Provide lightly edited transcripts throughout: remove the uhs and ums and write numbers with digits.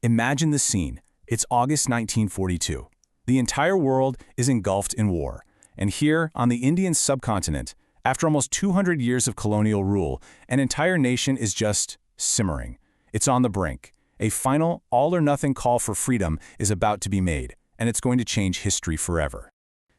Imagine the scene. It's August 1942. The entire world is engulfed in war. And here, on the Indian subcontinent, after almost 200 years of colonial rule, an entire nation is just simmering. It's on the brink. A final, all-or-nothing call for freedom is about to be made, and it's going to change history forever.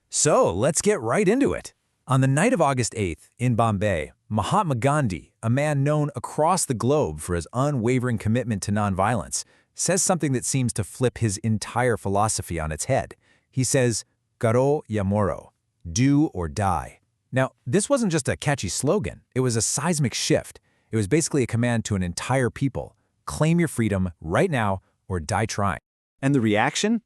So, let's get right into it. On the night of August 8th, in Bombay, Mahatma Gandhi, a man known across the globe for his unwavering commitment to nonviolence, says something that seems to flip his entire philosophy on its head. He says, "Karo ya moro," do or die. Now, this wasn't just a catchy slogan, it was a seismic shift. It was basically a command to an entire people: claim your freedom right now or die trying. And the reaction?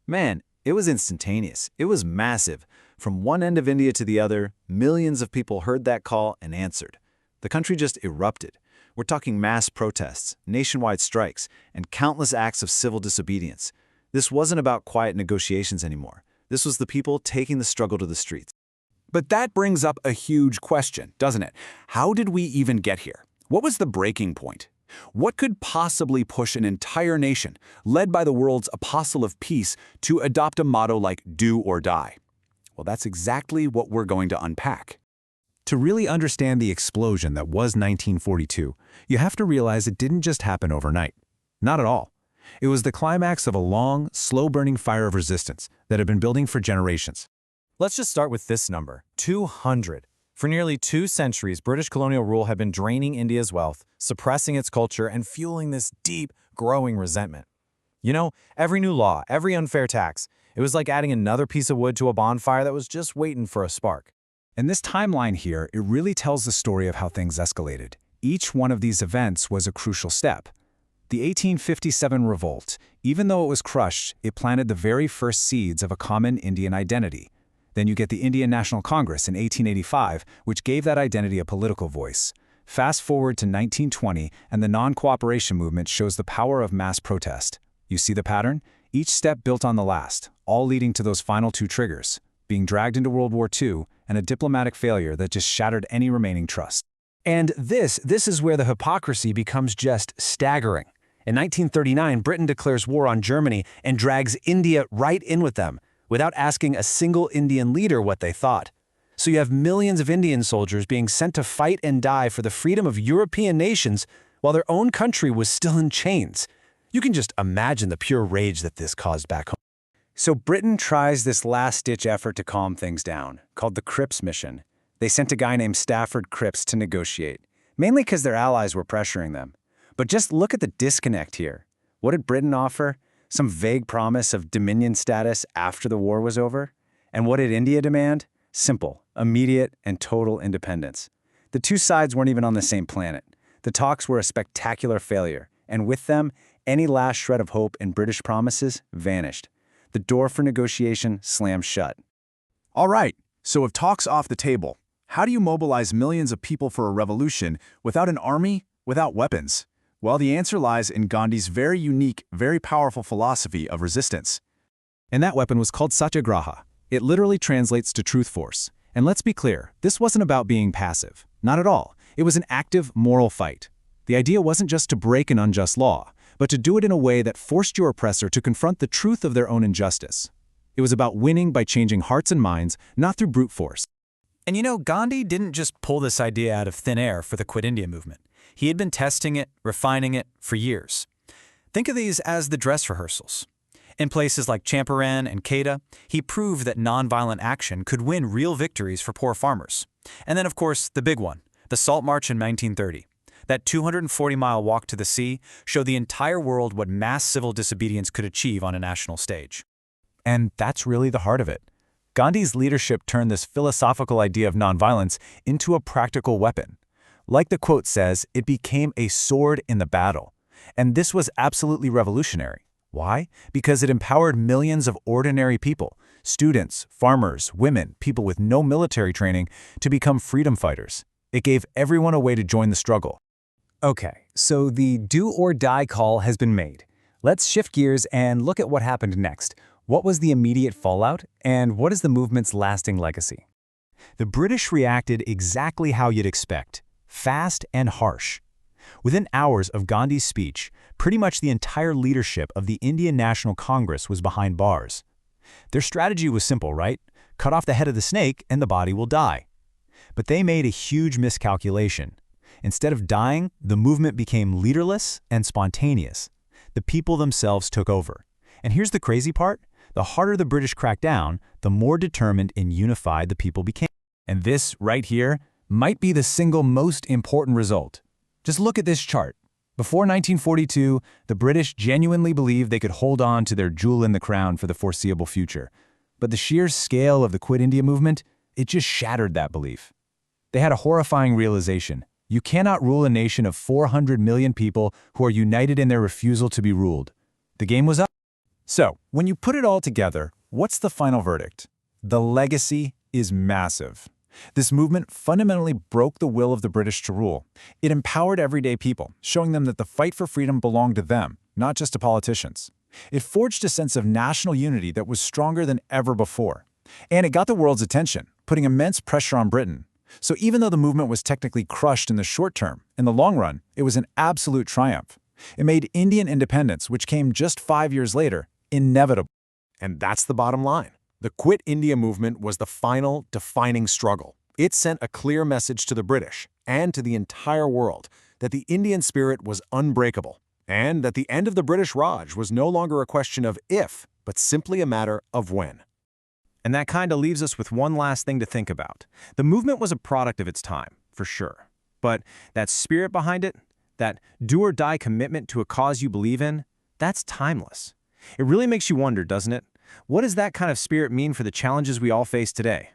Man, it was instantaneous. It was massive. From one end of India to the other, millions of people heard that call and answered. The country just erupted. We're talking mass protests, nationwide strikes, and countless acts of civil disobedience. This wasn't about quiet negotiations anymore. This was the people taking the struggle to the streets. But that brings up a huge question, doesn't it? How did we even get here? What was the breaking point? What could possibly push an entire nation, led by the world's apostle of peace, to adopt a motto like "do or die"? Well, that's exactly what we're going to unpack. To really understand the explosion that was 1942, you have to realize it didn't just happen overnight. Not at all. It was the climax of a long, slow-burning fire of resistance that had been building for generations. Let's just start with this number, 200. For nearly 2 centuries, British colonial rule had been draining India's wealth, suppressing its culture, and fueling this deep, growing resentment. You know, every new law, every unfair tax, it was like adding another piece of wood to a bonfire that was just waiting for a spark. And this timeline here, it really tells the story of how things escalated. Each one of these events was a crucial step. The 1857 revolt, even though it was crushed, it planted the very first seeds of a common Indian identity. Then you get the Indian National Congress in 1885, which gave that identity a political voice. Fast forward to 1920, and the non-cooperation movement shows the power of mass protest. You see the pattern? Each step built on the last, all leading to those final 2 triggers: being dragged into World War II and a diplomatic failure that just shattered any remaining trust. And this is where the hypocrisy becomes just staggering. In 1939, Britain declares war on Germany and drags India right in with them, without asking a single Indian leader what they thought. So you have millions of Indian soldiers being sent to fight and die for the freedom of European nations while their own country was still in chains. You can just imagine the pure rage that this caused back home. So Britain tries this last-ditch effort to calm things down, called the Cripps Mission. They sent a guy named Stafford Cripps to negotiate, mainly because their allies were pressuring them. But just look at the disconnect here. What did Britain offer? Some vague promise of dominion status after the war was over? And what did India demand? Simple, immediate, and total independence. The 2 sides weren't even on the same planet. The talks were a spectacular failure, and with them, any last shred of hope in British promises vanished. The door for negotiation slammed shut. All right, so if talk's off the table, how do you mobilize millions of people for a revolution without an army, without weapons? Well, the answer lies in Gandhi's very unique, very powerful philosophy of resistance. And that weapon was called Satyagraha. It literally translates to truth force. And let's be clear, this wasn't about being passive. Not at all. It was an active, moral fight. The idea wasn't just to break an unjust law, but to do it in a way that forced your oppressor to confront the truth of their own injustice. It was about winning by changing hearts and minds, not through brute force. And you know, Gandhi didn't just pull this idea out of thin air for the Quit India movement. He had been testing it, refining it for years. Think of these as the dress rehearsals. In places like Champaran and Kedah, he proved that nonviolent action could win real victories for poor farmers. And then, of course, the big one, the Salt March in 1930. That 240-mile walk to the sea showed the entire world what mass civil disobedience could achieve on a national stage. And that's really the heart of it. Gandhi's leadership turned this philosophical idea of nonviolence into a practical weapon. Like the quote says, it became a sword in the battle. And this was absolutely revolutionary. Why? Because it empowered millions of ordinary people, students, farmers, women, people with no military training, to become freedom fighters. It gave everyone a way to join the struggle. Okay, so the do or die call has been made. Let's shift gears and look at what happened next. What was the immediate fallout, and what is the movement's lasting legacy? The British reacted exactly how you'd expect: fast and harsh. Within hours of Gandhi's speech, pretty much the entire leadership of the Indian National Congress was behind bars. Their strategy was simple, right? Cut off the head of the snake and the body will die. But they made a huge miscalculation. Instead of dying, the movement became leaderless and spontaneous. The people themselves took over. And here's the crazy part. The harder the British cracked down, the more determined and unified the people became. And this, right here, might be the single most important result. Just look at this chart. Before 1942, the British genuinely believed they could hold on to their jewel in the crown for the foreseeable future. But the sheer scale of the Quit India movement, it just shattered that belief. They had a horrifying realization. You cannot rule a nation of 400 million people who are united in their refusal to be ruled. The game was up. So, when you put it all together, what's the final verdict? The legacy is massive. This movement fundamentally broke the will of the British to rule. It empowered everyday people, showing them that the fight for freedom belonged to them, not just to politicians. It forged a sense of national unity that was stronger than ever before. And it got the world's attention, putting immense pressure on Britain. So even though the movement was technically crushed in the short term, in the long run, it was an absolute triumph. It made Indian independence, which came just 5 years later, inevitable. And that's the bottom line. The Quit India movement was the final, defining struggle. It sent a clear message to the British and to the entire world that the Indian spirit was unbreakable, and that the end of the British Raj was no longer a question of if, but simply a matter of when. And that kind of leaves us with one last thing to think about. The movement was a product of its time, for sure. But that spirit behind it, that do-or-die commitment to a cause you believe in, that's timeless. It really makes you wonder, doesn't it? What does that kind of spirit mean for the challenges we all face today?